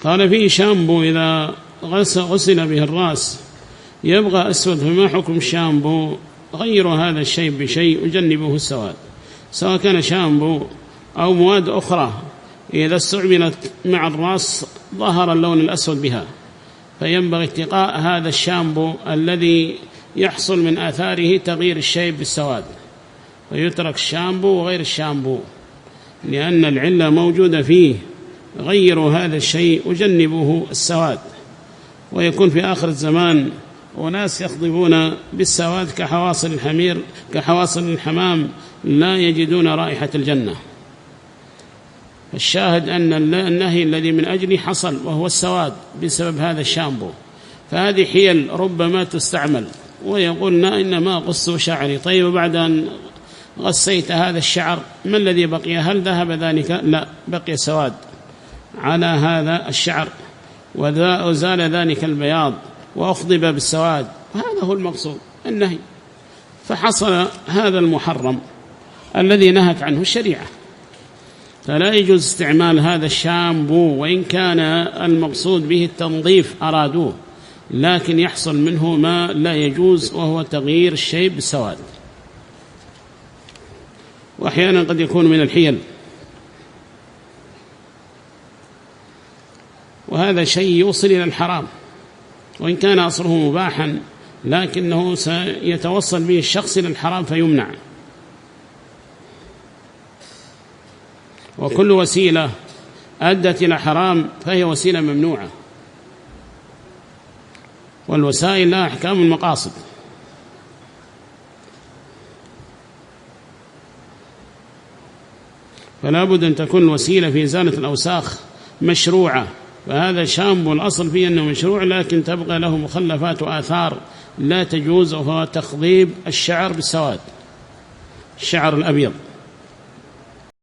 قال فيه شامبو إذا غسل به الرأس يبقى أسود، فما حكم الشامبو؟ غير هذا الشيء بشيء وجنبه السواد، سواء كان شامبو أو مواد أخرى إذا استعملت مع الرأس ظهر اللون الأسود بها، فينبغي اتقاء هذا الشامبو الذي يحصل من آثاره تغيير الشيء بالسواد، ويترك الشامبو وغير الشامبو لأن العلة موجودة فيه. غيروا هذا الشيء وجنبوه السواد. ويكون في آخر الزمان وناس يخضبون بالسواد كحواصل الحمير كحواصل الحمام لا يجدون رائحة الجنة. الشاهد أن النهي الذي من أجله حصل وهو السواد بسبب هذا الشامبو، فهذه حيل ربما تستعمل. ويقولنا إنما قصوا شعري، طيب بعد أن غسيت هذا الشعر ما الذي بقي؟ هل ذهب ذلك؟ لا، بقي سواد على هذا الشعر وزال ذلك البياض وأخضب بالسواد، هذا هو المقصود النهي. فحصل هذا المحرم الذي نهت عنه الشريعة، فلا يجوز استعمال هذا الشامبو، وإن كان المقصود به التنظيف أرادوه، لكن يحصل منه ما لا يجوز وهو تغيير الشيء بالسواد. وأحيانا قد يكون من الحيل، وهذا شيء يوصل إلى الحرام، وإن كان أصله مباحا لكنه سيتوصل به الشخص إلى الحرام فيمنع. وكل وسيلة أدت إلى حرام فهي وسيلة ممنوعة، والوسائل لها أحكام المقاصد. فلا بد أن تكون الوسيلة في إزالة الأوساخ مشروعة، فهذا شامبو الأصل فيه أنه مشروع، لكن تبقى له مخلفات وآثار لا تجوز، وهو تخضيب الشعر بالسواد، الشعر الأبيض.